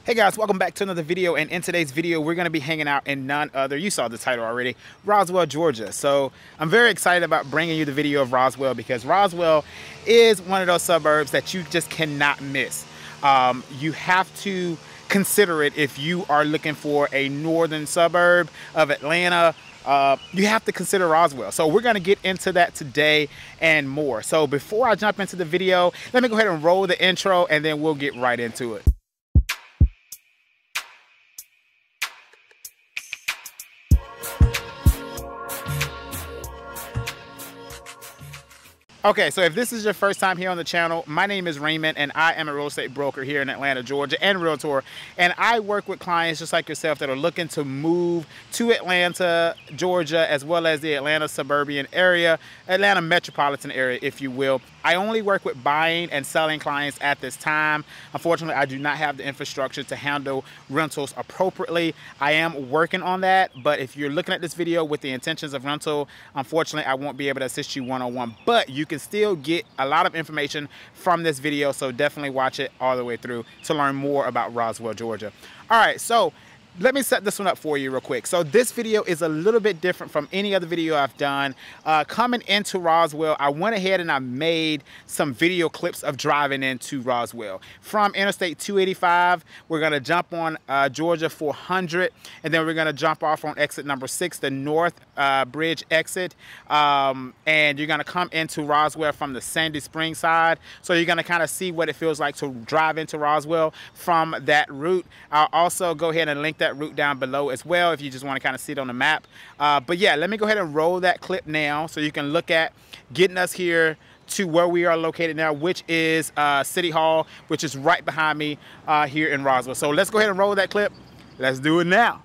Hey guys, welcome back to another video, and in today's video we're going to be hanging out in none other, you saw the title already, Roswell, Georgia. So I'm very excited about bringing you the video of Roswell because Roswell is one of those suburbs that you just cannot miss. You have to consider it if you are looking for a northern suburb of Atlanta. You have to consider Roswell. So we're going to get into that today and more. So before I jump into the video, let me go ahead and roll the intro and then we'll get right into it. Okay, so if this is your first time here on the channel, my name is Raymond and I am a real estate broker here in Atlanta, Georgia, and Realtor. And I work with clients just like yourself that are looking to move to Atlanta, Georgia, as well as the Atlanta suburban area, Atlanta Metropolitan Area, if you will. I only work with buying and selling clients at this time. Unfortunately, I do not have the infrastructure to handle rentals appropriately. I am working on that, but if you're looking at this video with the intentions of rental, unfortunately, I won't be able to assist you one-on-one, but you can still get a lot of information from this video, so definitely watch it all the way through to learn more about Roswell, Georgia. All right, so let me set this one up for you real quick. So this video is a little bit different from any other video I've done. Coming into Roswell, I went ahead and I made some video clips of driving into Roswell. From Interstate 285, we're gonna jump on Georgia 400, and then we're gonna jump off on exit number 6, the North Bridge exit. And you're gonna come into Roswell from the Sandy Spring side. So you're gonna kind of see what it feels like to drive into Roswell from that route. I'll also go ahead and link that route down below as well if you just want to kind of see it on the map. But yeah, let me go ahead and roll that clip now so you can look at getting us here to where we are located now, which is City Hall, which is right behind me here in Roswell. So let's go ahead and roll that clip. Let's do it now.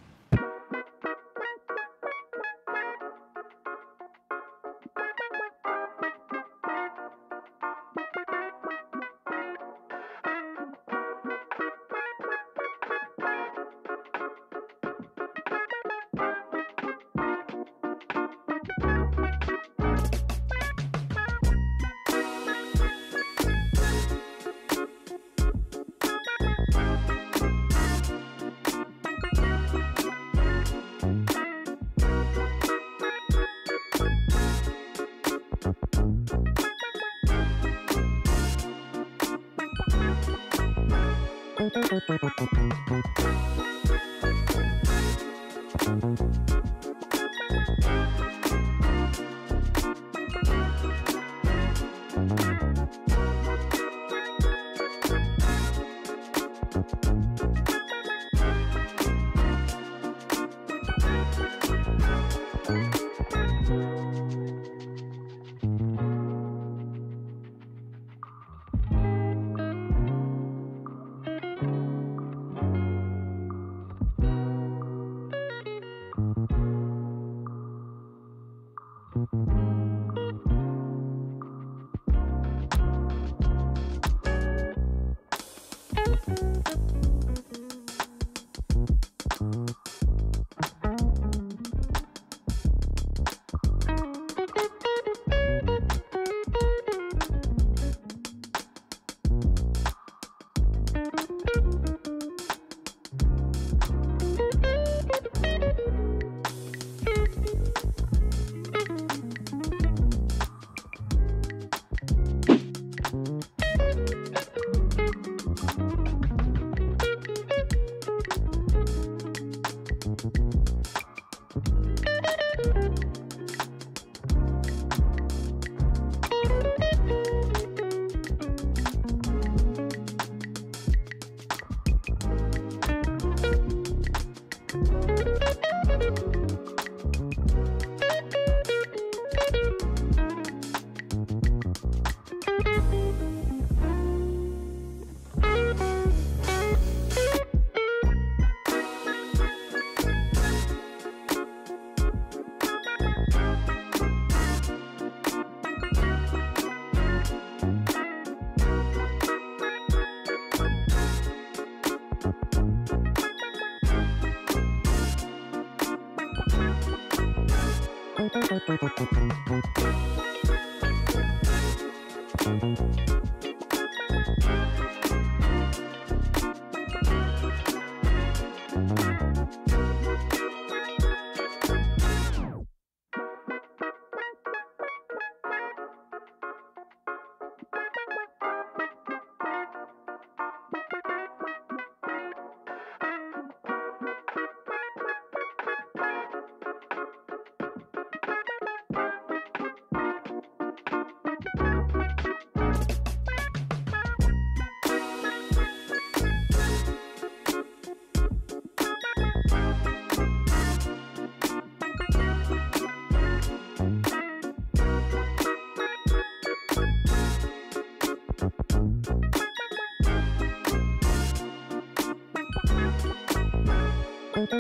I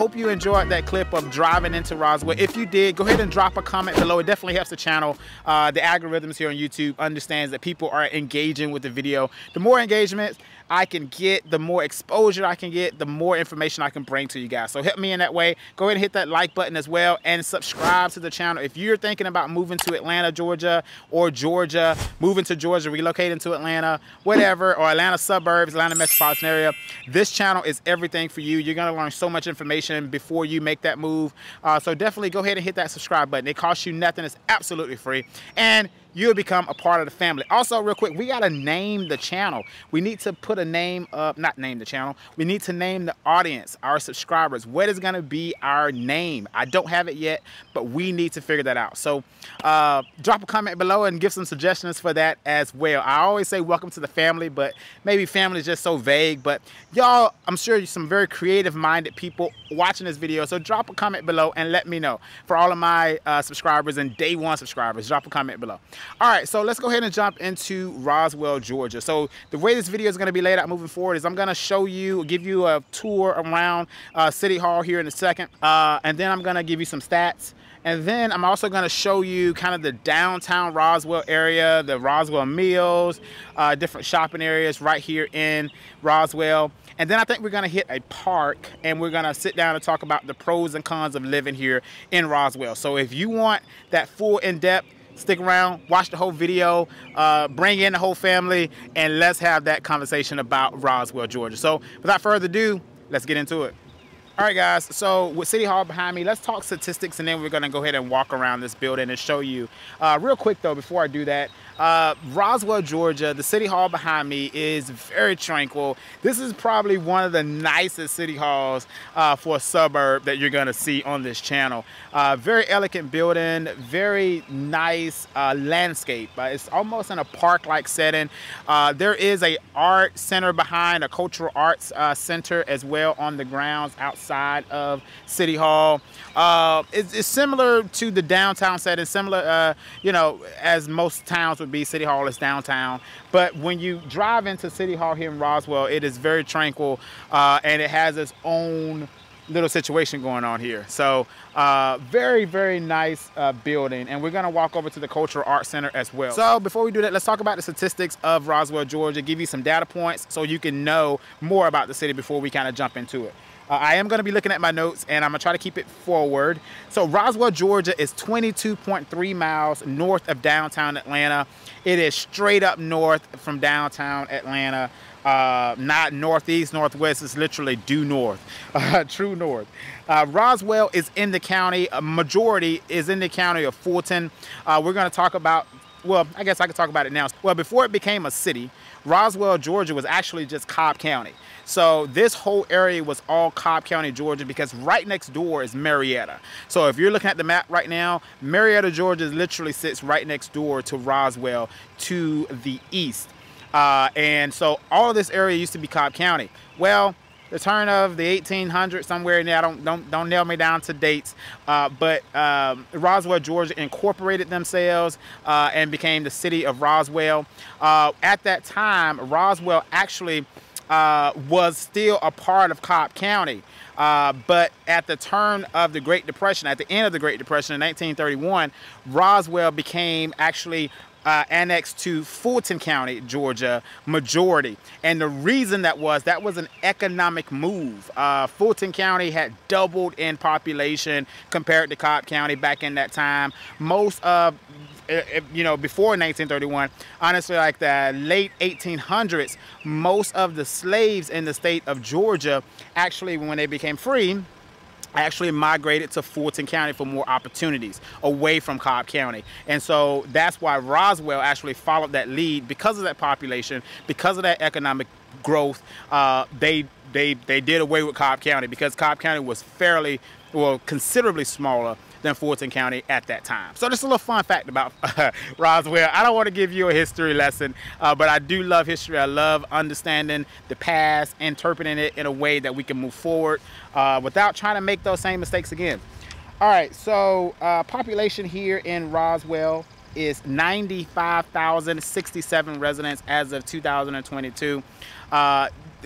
hope you enjoyed that clip of driving into Roswell. If you did, go ahead and drop a comment below. It definitely helps the channel. The algorithms here on YouTube understands that people are engaging with the video. The more engagement I can get, the more exposure I can get, the more information I can bring to you guys. So help me in that way. Go ahead and hit that like button as well and subscribe to the channel. If you're thinking about moving to Atlanta, Georgia, or Georgia, moving to Georgia, relocating to Atlanta, whatever, or Atlanta Suburbs, Atlanta Metropolitan Area, this channel is everything for you. You're gonna learn so much information before you make that move. So definitely go ahead and hit that subscribe button. It costs you nothing. It's absolutely free. And you'll become a part of the family. Also, real quick, we gotta name the channel. We need to put a name up, not name the channel. We need to name the audience, our subscribers. What is gonna be our name? I don't have it yet, but we need to figure that out. So drop a comment below and give some suggestions for that as well. I always say welcome to the family, but maybe family is just so vague. But y'all, I'm sure you're some very creative minded people watching this video. So drop a comment below and let me know. For all of my subscribers and day one subscribers, drop a comment below. All right, so let's go ahead and jump into Roswell, Georgia. So the way this video is going to be laid out moving forward is I'm going to show you, give you a tour around City Hall here in a second, and then I'm going to give you some stats. And then I'm also going to show you kind of the downtown Roswell area, the Roswell Mills, different shopping areas right here in Roswell. And then I think we're going to hit a park and we're going to sit down and talk about the pros and cons of living here in Roswell. So if you want that full in-depth, stick around, watch the whole video, bring in the whole family, and let's have that conversation about Roswell, Georgia. So without further ado, let's get into it. All right, guys, so with City Hall behind me, let's talk statistics, and then we're going to go ahead and walk around this building and show you. Real quick, though, before I do that, Roswell, Georgia, the City Hall behind me is very tranquil. This is probably one of the nicest city halls for a suburb that you're going to see on this channel. Very elegant building, very nice landscape. It's almost in a park-like setting. There is a art center behind, a cultural arts center as well on the grounds outside of City Hall. It's similar to the downtown setting, similar, you know, as most towns would be. City Hall is downtown, but when you drive into City Hall here in Roswell, it is very tranquil, and it has its own little situation going on here. So very, very nice building, and we're gonna walk over to the Cultural Arts Center as well. So before we do that, let's talk about the statistics of Roswell, Georgia, give you some data points so you can know more about the city before we kind of jump into it. I am going to be looking at my notes, and I'm going to try to keep it forward. So Roswell, Georgia is 22.3 miles north of downtown Atlanta. It is straight up north from downtown Atlanta, not northeast, northwest. It's literally due north, true north. Roswell is in the county, a majority is in the county of Fulton. We're going to talk about well, I guess I could talk about it now. Well, before it became a city, Roswell, Georgia was actually just Cobb County. So this whole area was all Cobb County, Georgia, because right next door is Marietta. So if you're looking at the map right now, Marietta, Georgia literally sits right next door to Roswell to the east. And so all of this area used to be Cobb County. Well, the turn of the 1800s, somewhere in there, don't nail me down to dates, but Roswell, Georgia incorporated themselves and became the city of Roswell. At that time, Roswell actually was still a part of Cobb County, but at the turn of the Great Depression, at the end of the Great Depression in 1931, Roswell became actually annexed to Fulton County, Georgia, majority. And the reason that was an economic move. Fulton County had doubled in population compared to Cobb County back in that time. Most of, you know, before 1931, honestly, like the late 1800s, most of the slaves in the state of Georgia, actually, when they became free, actually migrated to Fulton County for more opportunities away from Cobb County. And so that's why Roswell actually followed that lead. Because of that population, because of that economic growth, they did away with Cobb County, because Cobb County was considerably smaller than Fulton County at that time. So just a little fun fact about Roswell. I don't want to give you a history lesson, but I do love history. I love understanding the past, interpreting it in a way that we can move forward without trying to make those same mistakes again. All right, so population here in Roswell is 95,067 residents as of 2022.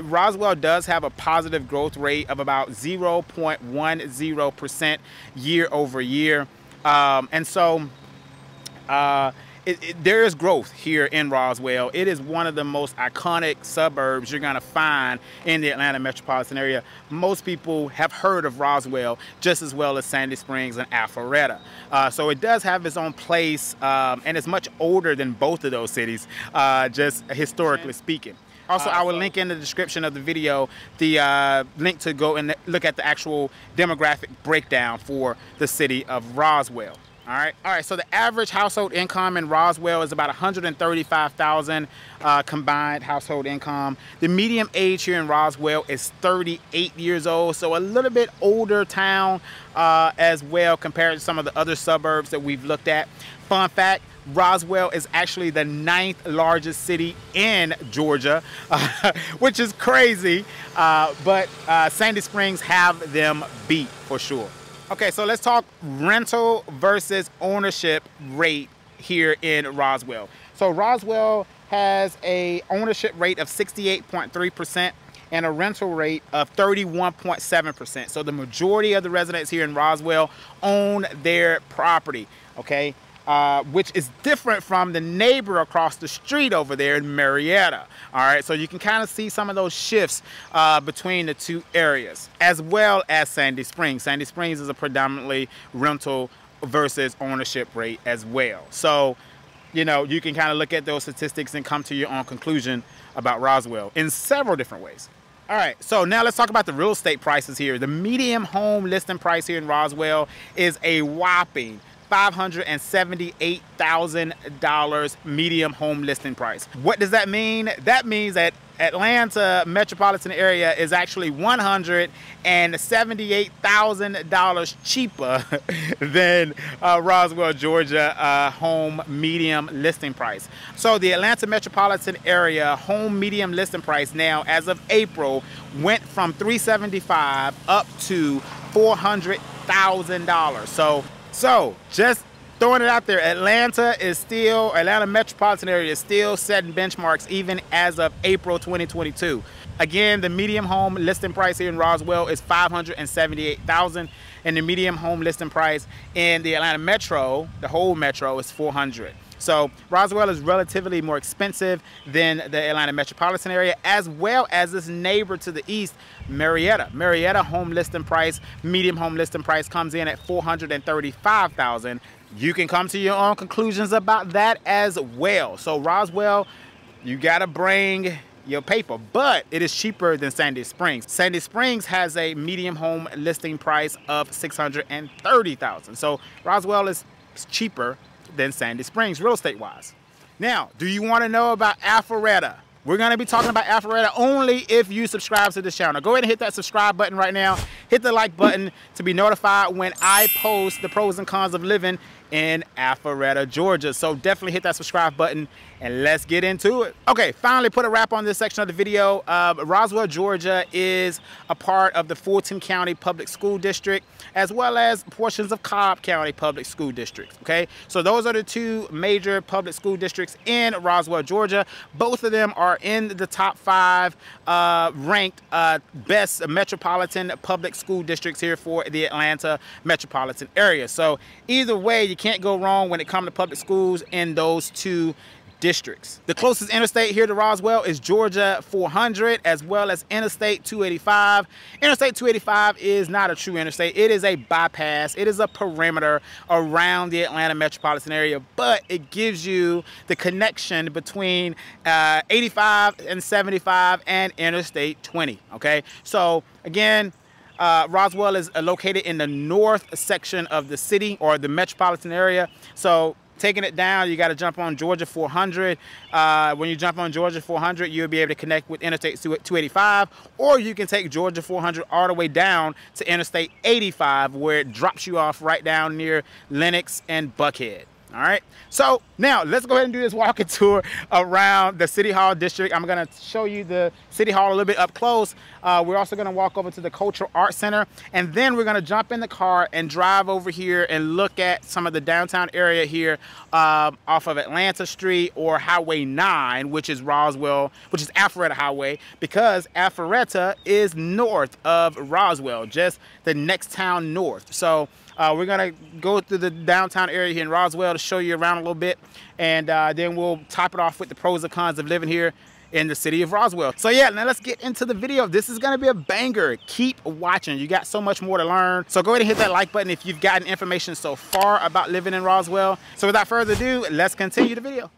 Roswell does have a positive growth rate of about 0.10% year over year. And so there is growth here in Roswell. It is one of the most iconic suburbs you're gonna find in the Atlanta Metropolitan Area. Most people have heard of Roswell just as well as Sandy Springs and Alpharetta. So it does have its own place, and it's much older than both of those cities, just historically speaking. Also, I will link in the description of the video the link to go and look at the actual demographic breakdown for the city of Roswell. All right. So the average household income in Roswell is about $135,000 combined household income. The median age here in Roswell is 38 years old, so a little bit older town as well compared to some of the other suburbs that we've looked at. Fun fact: Roswell is actually the 9th largest city in Georgia, which is crazy, but Sandy Springs have them beat for sure. Okay, so let's talk rental versus ownership rate here in Roswell. So Roswell has a ownership rate of 68.3% and a rental rate of 31.7%. So the majority of the residents here in Roswell own their property, okay? Which is different from the neighbor across the street over there in Marietta. All right, so you can kind of see some of those shifts between the two areas, as well as Sandy Springs. Sandy Springs is a predominantly rental versus ownership rate as well. So, you know, you can kind of look at those statistics and come to your own conclusion about Roswell in several different ways. All right, so now let's talk about the real estate prices here. The median home listing price here in Roswell is a whopping $578,000 medium home listing price. What does that mean? That means that Atlanta Metropolitan Area is actually $178,000 cheaper than Roswell, Georgia home medium listing price. So the Atlanta Metropolitan Area home medium listing price now, as of April, went from $375,000 up to $400,000. So just throwing it out there, Atlanta Metropolitan Area is still setting benchmarks even as of April 2022. Again, the medium home listing price here in Roswell is $578,000, and the medium home listing price in the Atlanta Metro, the whole Metro, is $400,000. So Roswell is relatively more expensive than the Atlanta Metropolitan Area, as well as this neighbor to the east, Marietta. Marietta home listing price, medium home listing price, comes in at $435,000. You can come to your own conclusions about that as well. So Roswell, you gotta bring your paper, but it is cheaper than Sandy Springs. Sandy Springs has a medium home listing price of $630,000. So Roswell is cheaper than Sandy Springs real estate wise. Now, do you want to know about Alpharetta? We're going to be talking about Alpharetta only if you subscribe to this channel. Go ahead and hit that subscribe button right now. Hit the like button to be notified when I post the pros and cons of living in Alpharetta, Georgia. So definitely hit that subscribe button and let's get into it. Okay, finally put a wrap on this section of the video. Roswell, Georgia is a part of the Fulton County Public School District, as well as portions of Cobb County Public School Districts, okay? So those are the two major public school districts in Roswell, Georgia. Both of them are in the top 5 ranked best metropolitan public school districts here for the Atlanta Metropolitan Area. So either way, you can't go wrong when it comes to public schools in those two districts. The closest interstate here to Roswell is Georgia 400, as well as Interstate 285. Interstate 285 is not a true interstate. It is a bypass. It is a perimeter around the Atlanta metropolitan area, but it gives you the connection between 85 and 75 and Interstate 20, okay? So again, Roswell is located in the north section of the city or the metropolitan area. So taking it down, you got to jump on Georgia 400. When you jump on Georgia 400, you'll be able to connect with Interstate 285, or you can take Georgia 400 all the way down to Interstate 85, where it drops you off right down near Lenox and Buckhead. All right, so now let's go ahead and do this walking tour around the City Hall district. I'm going to show you the City Hall a little bit up close. We're also going to walk over to the Cultural Arts Center, and then we're going to jump in the car and drive over here and look at some of the downtown area here off of Atlanta Street or Highway 9, which is Roswell, which is Alpharetta Highway, because Alpharetta is north of Roswell, just the next town north. So we're gonna go through the downtown area here in Roswell to show you around a little bit, and then we'll top it off with the pros and cons of living here in the city of Roswell. So yeah, now let's get into the video. This is gonna be a banger. Keep watching. You got so much more to learn. So go ahead and hit that like button if you've gotten information so far about living in Roswell. So without further ado, let's continue the video.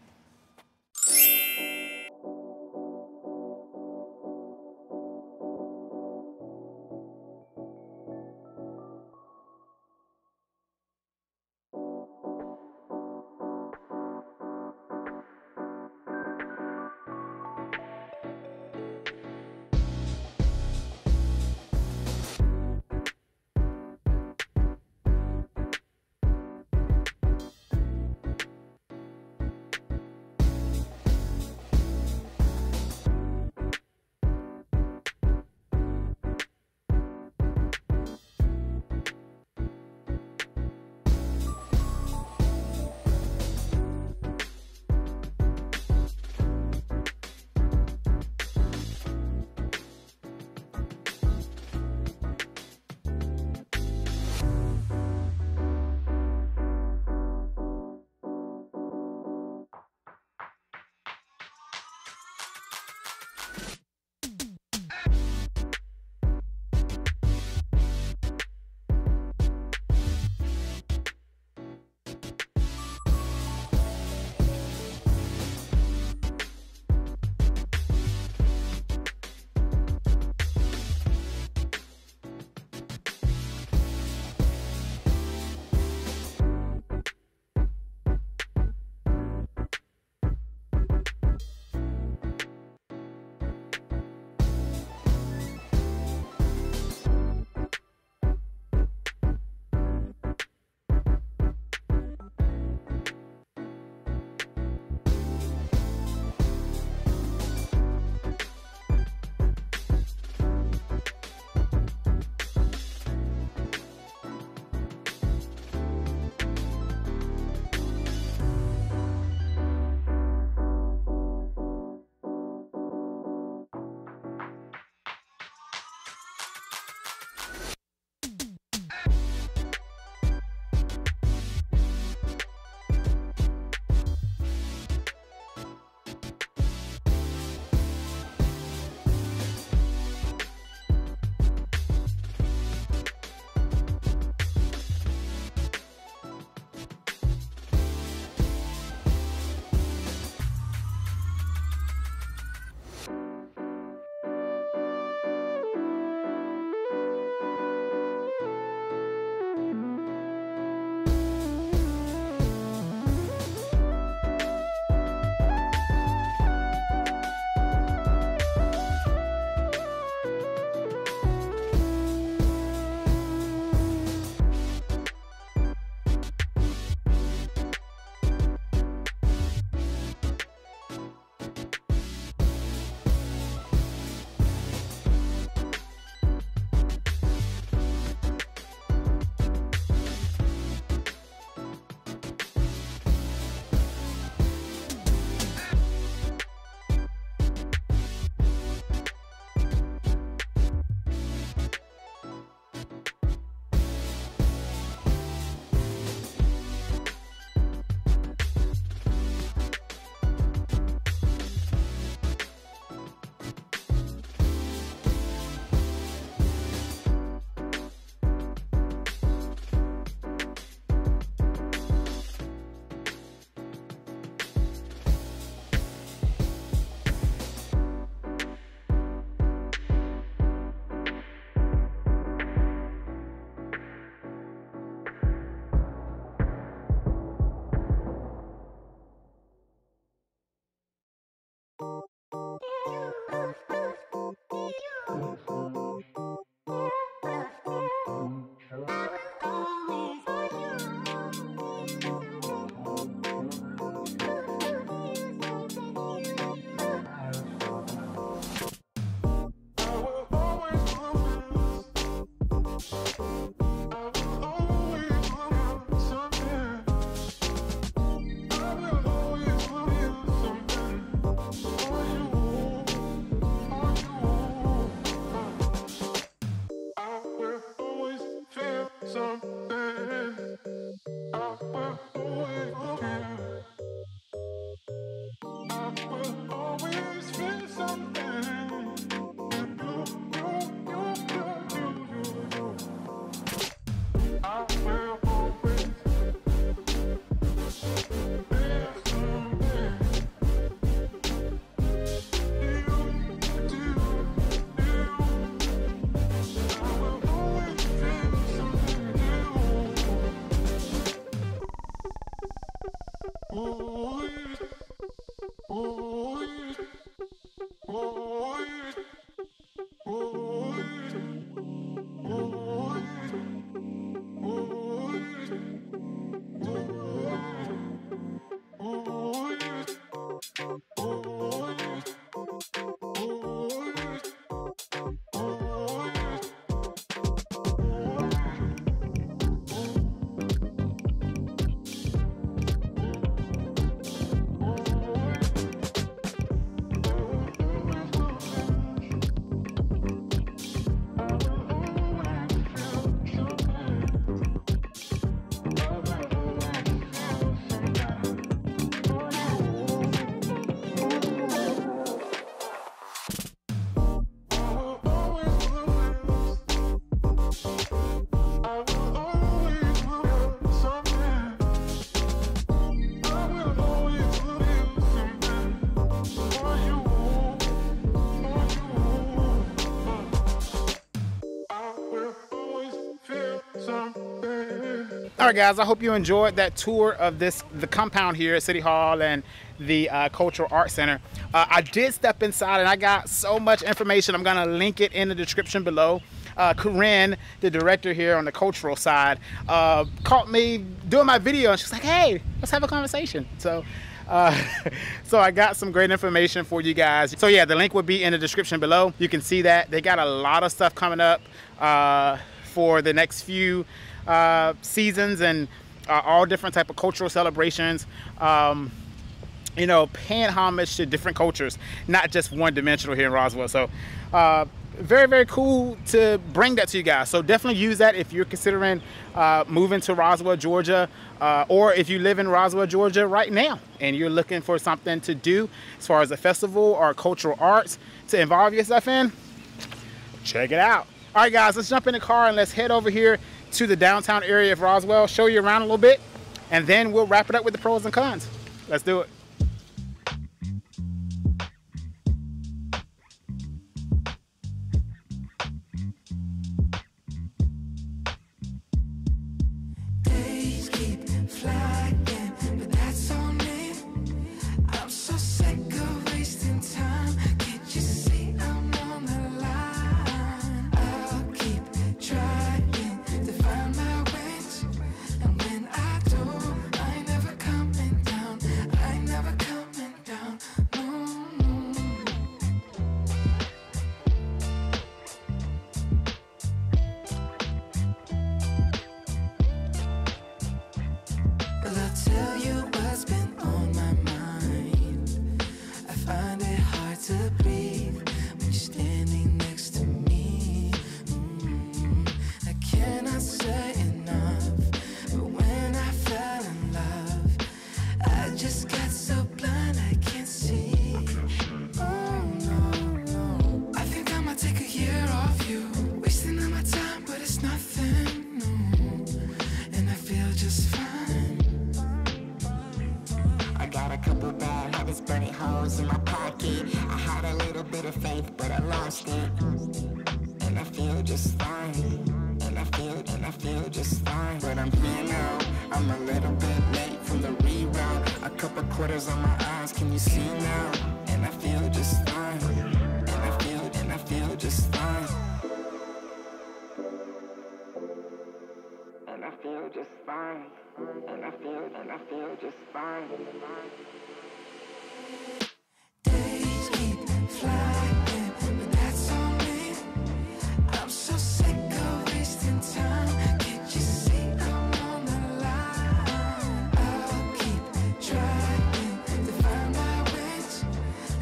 All right, guys, I hope you enjoyed that tour of the compound here at City Hall and the Cultural Arts Center. I did step inside and I got so much information. I'm gonna link it in the description below. Corinne, the director here on the cultural side, caught me doing my video and she's like, hey, let's have a conversation. So so I got some great information for you guys. So yeah, the link will be in the description below. You can see that they got a lot of stuff coming up for the next few seasons, and all different type of cultural celebrations, you know, paying homage to different cultures, not just one dimensional here in Roswell. So very, very cool to bring that to you guys. So definitely use that if you're considering moving to Roswell, Georgia, or if you live in Roswell, Georgia right now and you're looking for something to do as far as a festival or cultural arts to involve yourself in. Check it out. All right, guys, let's jump in the car and let's head over here to the downtown area of Roswell, show you around a little bit, and then we'll wrap it up with the pros and cons. Let's do it. Days keep flying, but that's on me. I'm so sick of wasting time. Can't you see I'm on the line? I'll keep trying to find my wings, and when I do, I ain't never coming down. I ain't never coming down. Well, I'll tell you what's been on my mind. I find it hard to breathe when you're standing next to me. I cannot say enough, but when I fell in love, I just got so blind I can't see. Oh no, no. I think I might take a year off you, wasting all my time, but it's nothing, no. And I feel just fine. I got a couple bad habits, burning holes in my pocket. I had a little bit of faith, but I lost it. And I feel just fine. And I feel just fine. But I'm here now. I'm a little bit late from the reroute. A couple quarters on my eyes, can you see now? And I feel just fine. And I feel just fine. And I feel just fine. And I feel just fine. Days keep flying, but that's on me. I'm so sick of wasting time. Can't you see I'm on the line? I'll keep trying to find my wings,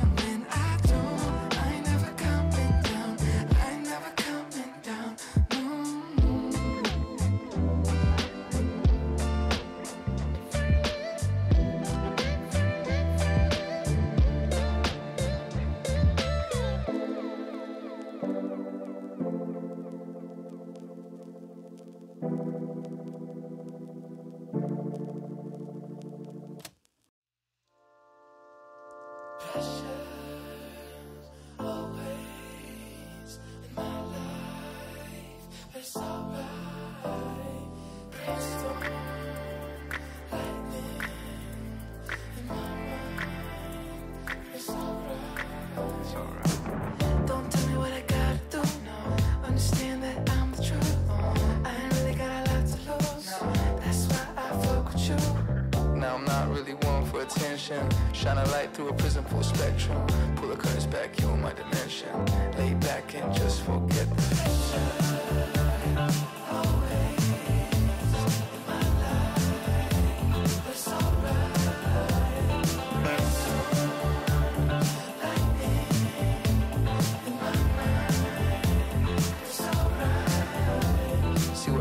and when I do, I ain't never coming down. I ain't never coming down. really want for attention. Shine a light through a prism full spectrum. Pull the curtains back, you're my dimension. Lay back and just forget the pressure. Always in my life, it's alright.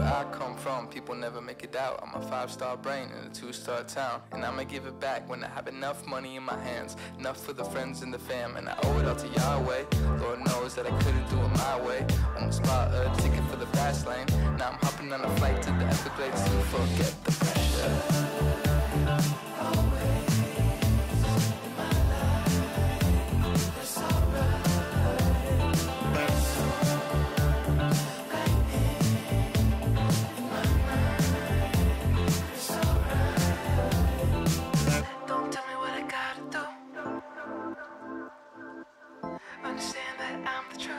I come from, people never make it out. I'm a 5-star brain in a 2-star town, and I'ma give it back when I have enough money in my hands, enough for the friends and the fam, and I owe it all to Yahweh. Lord knows that I couldn't do it my way. Almost bought a ticket for the fast lane. Now I'm hopping on a flight to the Everglades to forget the pressure. Understand that I'm the truth.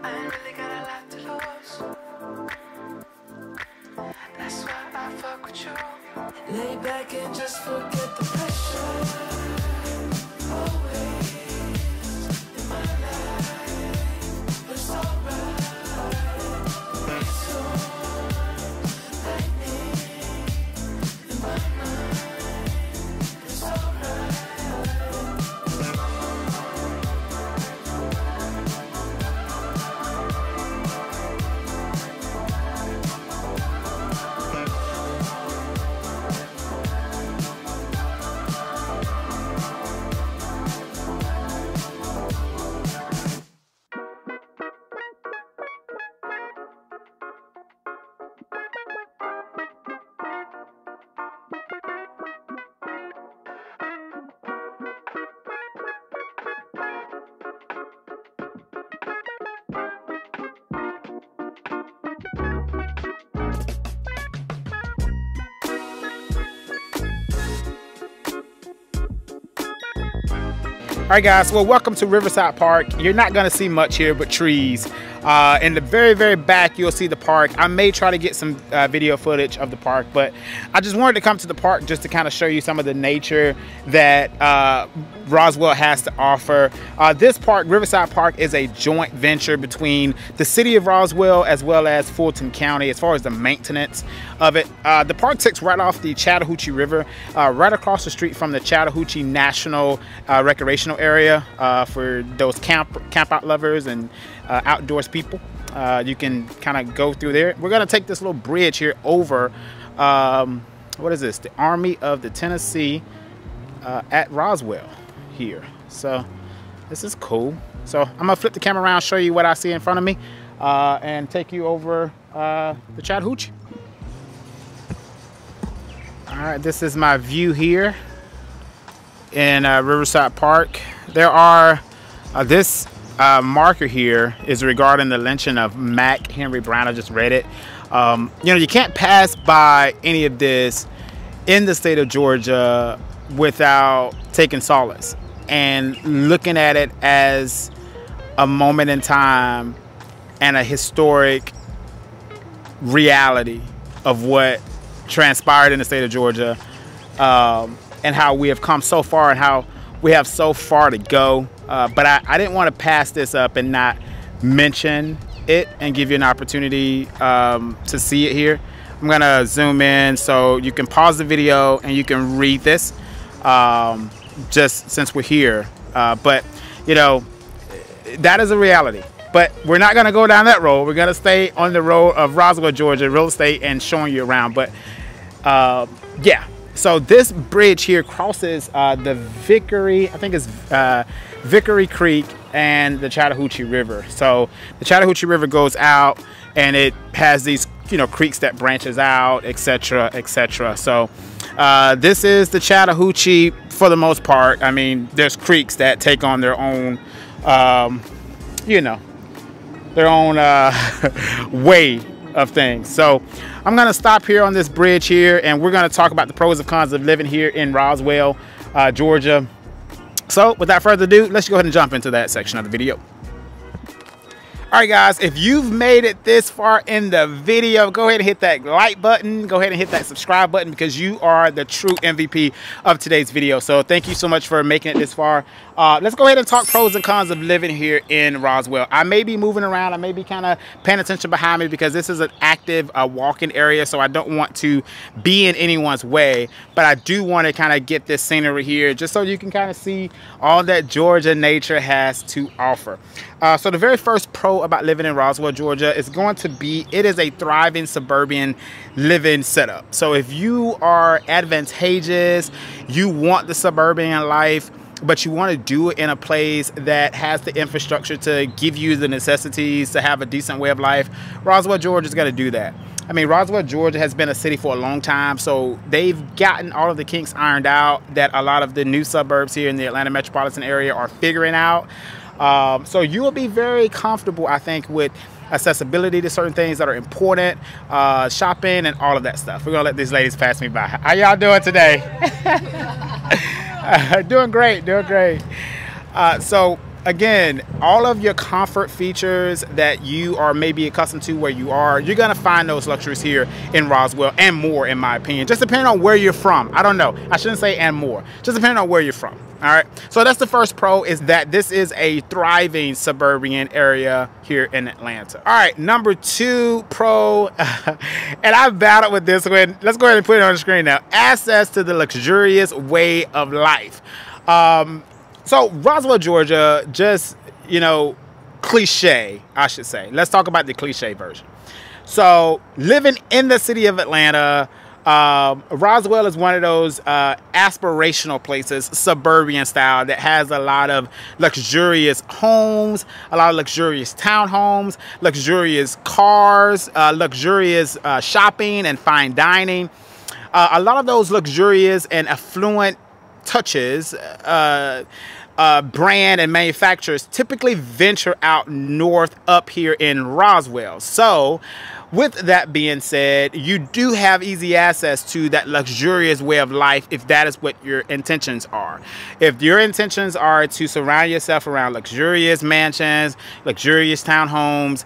I ain't really got a lot to lose. That's why I fuck with you. Lay back and just forget the pressure. Always in my life, it's alright. Lightning in my mind, it's alright. All right, guys, well, welcome to Riverside Park. You're not gonna see much here but trees. In the very, very back, you'll see the park. I may try to get some video footage of the park, but I just wanted to come to the park just to kind of show you some of the nature that Roswell has to offer. This park, Riverside Park, is a joint venture between the city of Roswell as well as Fulton County as far as the maintenance of it. The park sits right off the Chattahoochee River, right across the street from the Chattahoochee National Recreational Area for those camp out lovers and outdoors people. You can kind of go through there. We're gonna take this little bridge here over what is this, the Army of the Tennessee at Roswell here. So this is cool. So I'm gonna flip the camera around, show you what I see in front of me, and take you over the Chattahoochee. All right, this is my view here in Riverside Park. There are this marker here is regarding the lynching of Mac Henry Brown. I just read it. You know, you can't pass by any of this in the state of Georgia without taking solace and looking at it as a moment in time and a historic reality of what transpired in the state of Georgia, and how we have come so far and how we have so far to go. But I didn't want to pass this up and not mention it and give you an opportunity to see it here. I'm gonna zoom in so you can pause the video and you can read this, just since we're here. But you know, that is a reality. But we're not gonna go down that road. We're gonna stay on the road of Roswell, Georgia, real estate, and showing you around. But yeah, so this bridge here crosses the Vickery, I think it's Vickery Creek and the Chattahoochee River. So the Chattahoochee River goes out and it has these, you know, creeks that branches out, etc., etc. So this is the Chattahoochee for the most part. I mean, there's creeks that take on their own, you know, their own way of things. So I'm gonna stop here on this bridge here, and we're gonna talk about the pros and cons of living here in Roswell, Georgia. So without further ado, let's go ahead and jump into that section of the video. All All right, guys, if you've made it this far in the video, go ahead and hit that like button. Go ahead and hit that subscribe button because you are the true MVP of today's video. So thank you so much for making it this far. Let's go ahead and talk pros and cons of living here in Roswell. I may be moving around. I may be kind of paying attention behind me because this is an active walking area. So I don't want to be in anyone's way. But I do want to kind of get this scenery here just so you can kind of see all that Georgia nature has to offer. So the very first pro about living in Roswell, Georgia is going to be it is a thriving suburban living setup. So if you are advantageous, you want the suburban life, but you want to do it in a place that has the infrastructure to give you the necessities to have a decent way of life, Roswell, Georgia is going to do that. I mean, Roswell, Georgia has been a city for a long time, so they've gotten all of the kinks ironed out that a lot of the new suburbs here in the Atlanta Metropolitan Area are figuring out. So you will be very comfortable, I think, with accessibility to certain things that are important, shopping and all of that stuff. We're gonna let these ladies pass me by. How y'all doing today? Doing great, doing great. So again, all of your comfort features that you are maybe accustomed to where you are, you're gonna find those luxuries here in Roswell and more, in my opinion, just depending on where you're from. I don't know, I shouldn't say and more, just depending on where you're from. All right, so that's the first pro, is that this is a thriving suburban area here in Atlanta. All right, number two pro, and I've battled with this one. Let's go ahead and put it on the screen now. Access to the luxurious way of life. So Roswell, Georgia, just, you know, cliche, I should say. Let's talk about the cliche version. So living in the city of Atlanta, Roswell is one of those aspirational places, suburban style, that has a lot of luxurious homes, a lot of luxurious townhomes, luxurious cars, luxurious shopping and fine dining. A lot of those luxurious and affluent touches, brand and manufacturers typically venture out north up here in Roswell. So with that being said, you do have easy access to that luxurious way of life if that is what your intentions are. If your intentions are to surround yourself around luxurious mansions, luxurious townhomes,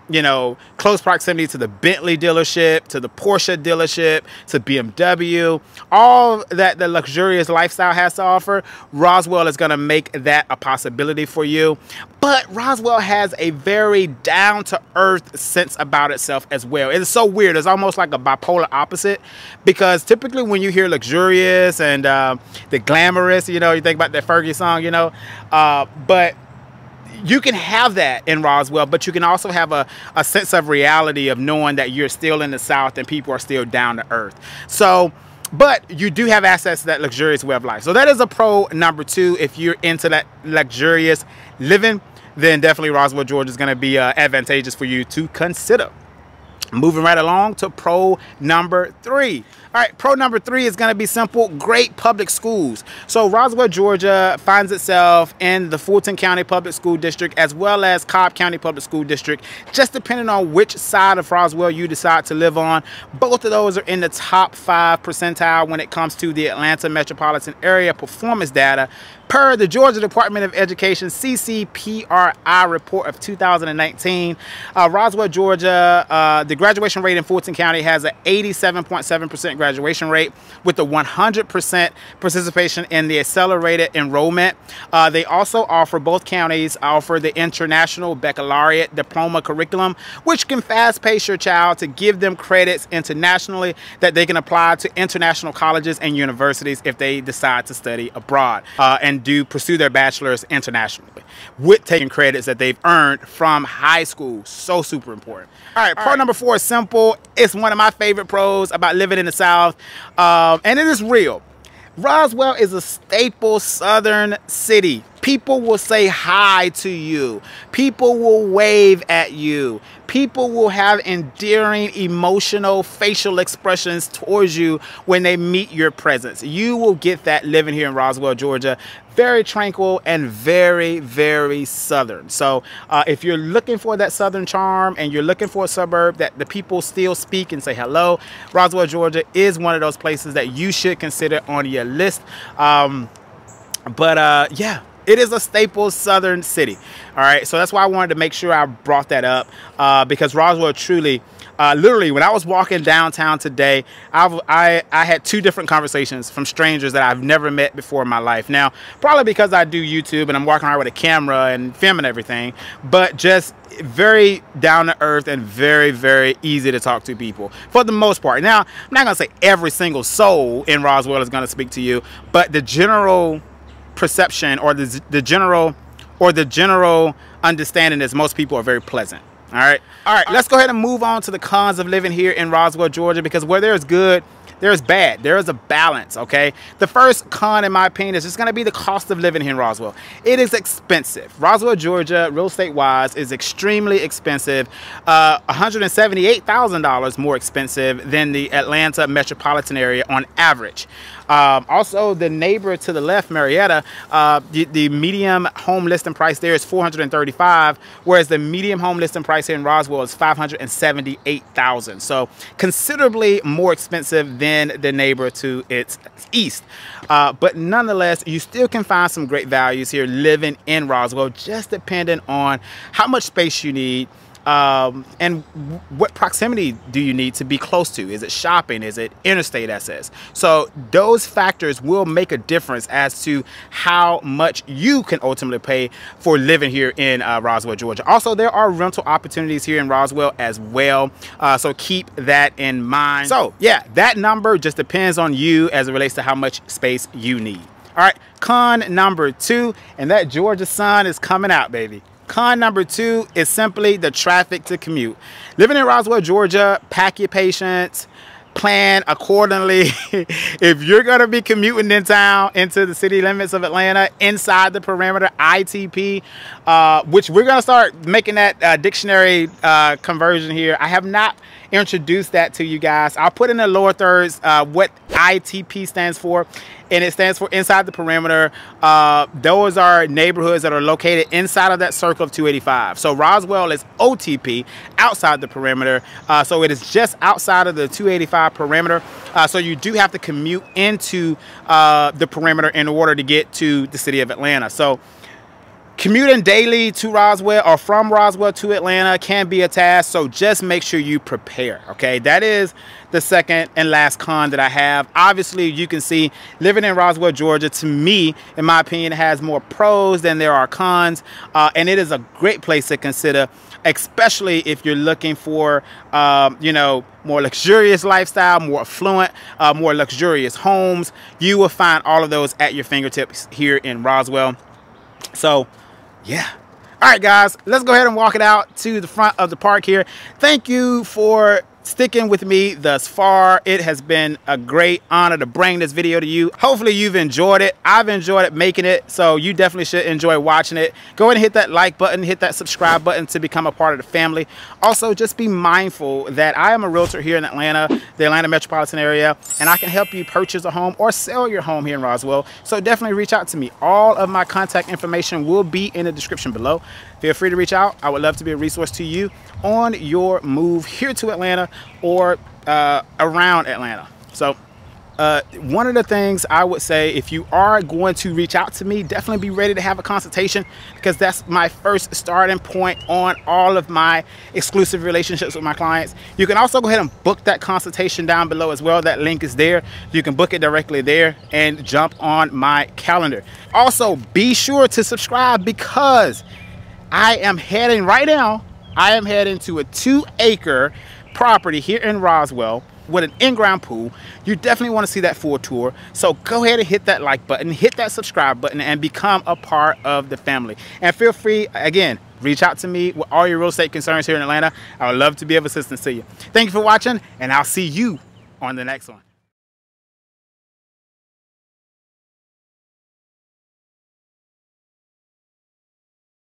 you know, close proximity to the Bentley dealership, to the Porsche dealership, to BMW, all that the luxurious lifestyle has to offer, Roswell is going to make that a possibility for you. But Roswell has a very down-to-earth sense about itself as well. It's so weird. It's almost like a bipolar opposite, because typically when you hear luxurious and the glamorous, you know, you think about that Fergie song, you know, but you can have that in Roswell, but you can also have a sense of reality of knowing that you're still in the South and people are still down to earth. So, but you do have access to that luxurious way of life. So that is a pro number two. If you're into that luxurious living, then definitely Roswell, Georgia is going to be advantageous for you to consider. Moving right along to pro number three. All right, pro number three is going to be simple: great public schools. So Roswell, Georgia finds itself in the Fulton County Public School District as well as Cobb County Public School District, just depending on which side of Roswell you decide to live on. Both of those are in the top 5 percentile when it comes to the Atlanta Metropolitan Area performance data per the Georgia Department of Education CCPRI report of 2019. Roswell, Georgia, the graduation rate in Fulton County has an 87.7% graduation rate with a 100% participation in the accelerated enrollment. They also offer, both counties offer the International Baccalaureate Diploma Curriculum, which can fast pace your child to give them credits internationally that they can apply to international colleges and universities if they decide to study abroad and do pursue their bachelor's internationally with taking credits that they've earned from high school. So super important. All right, pro number 4 is simple. It's one of my favorite pros about living in the South, and it is real. Roswell is a staple Southern city. People will say hi to you. People will wave at you. People will have endearing, emotional facial expressions towards you when they meet your presence. You will get that living here in Roswell, Georgia. Very tranquil and very, very Southern. So if you're looking for that Southern charm and you're looking for a suburb that the people still speak and say hello, Roswell, Georgia is one of those places that you should consider on your list. Yeah. It is a staple southern city. All right, so that's why I wanted to make sure I brought that up, because Roswell truly, literally, when I was walking downtown today, I had 2 different conversations from strangers that I've never met before in my life. Now, probably because I do YouTube and I'm walking around with a camera and filming everything, but just very down to earth and very, very easy to talk to people for the most part. Now, I'm not gonna say every single soul in Roswell is gonna speak to you, but the general perception or the general understanding is most people are very pleasant. All right, let's go ahead and move on to the cons of living here in Roswell, Georgia, because where there's good, there's bad. There is a balance, okay? The first con, in my opinion, is just going to be the cost of living here in Roswell. It is expensive. Roswell, Georgia, real estate-wise, is extremely expensive. $178,000 more expensive than the Atlanta Metropolitan Area on average. Also, the neighbor to the left, Marietta, the medium home listing price there is $435,000, whereas the medium home listing price here in Roswell is $578,000. So considerably more expensive than the neighbor to its east. But nonetheless, you still can find some great values here living in Roswell, just depending on how much space you need. And what proximity do you need to be close to? Is it shopping? Is it interstate access? So those factors will make a difference as to how much you can ultimately pay for living here in Roswell, Georgia. Also, there are rental opportunities here in Roswell as well. So keep that in mind. So yeah, that number just depends on you as it relates to how much space you need. All right, con number 2, and that Georgia sun is coming out, baby. Con number 2 is simply the traffic to commute. Living in Roswell, Georgia, pack your patience, plan accordingly. If you're going to be commuting in town into the city limits of Atlanta, inside the perimeter, ITP, which we're going to start making that dictionary conversion here. I have not introduced that to you guys. I'll put in the lower thirds what ITP stands for, and it stands for inside the perimeter. Those are neighborhoods that are located inside of that circle of 285. So Roswell is OTP, outside the perimeter. So it is just outside of the 285 perimeter. So you do have to commute into the perimeter in order to get to the city of Atlanta. So commuting daily to Roswell or from Roswell to Atlanta can be a task, so just make sure you prepare, okay? That is the second and last con that I have. Obviously, you can see living in Roswell, Georgia, to me, in my opinion, has more pros than there are cons, and it is a great place to consider, especially if you're looking for, you know, more luxurious lifestyle, more affluent, more luxurious homes. You will find all of those at your fingertips here in Roswell. So, yeah. All right, guys, let's go ahead and walk it out to the front of the park here. Thank you for sticking with me thus far. It has been a great honor to bring this video to you. Hopefully you've enjoyed it. I've enjoyed it making it, so you definitely should enjoy watching it. Go ahead and hit that like button, hit that subscribe button to become a part of the family. Also, just be mindful that I am a realtor here in Atlanta, the Atlanta Metropolitan Area, and I can help you purchase a home or sell your home here in Roswell. So definitely reach out to me. All of my contact information will be in the description below. Feel free to reach out. I would love to be a resource to you on your move here to Atlanta or around Atlanta. So one of the things I would say, if you are going to reach out to me, definitely be ready to have a consultation, because that's my first starting point on all of my exclusive relationships with my clients. You can also go ahead and book that consultation down below as well. That link is there. You can book it directly there and jump on my calendar. Also, be sure to subscribe, because I am heading right now, I am heading to a 2-acre property here in Roswell with an in-ground pool. You definitely want to see that full tour. So go ahead and hit that like button, hit that subscribe button, and become a part of the family. And feel free, again, reach out to me with all your real estate concerns here in Atlanta. I would love to be of assistance to you. Thank you for watching, and I'll see you on the next one.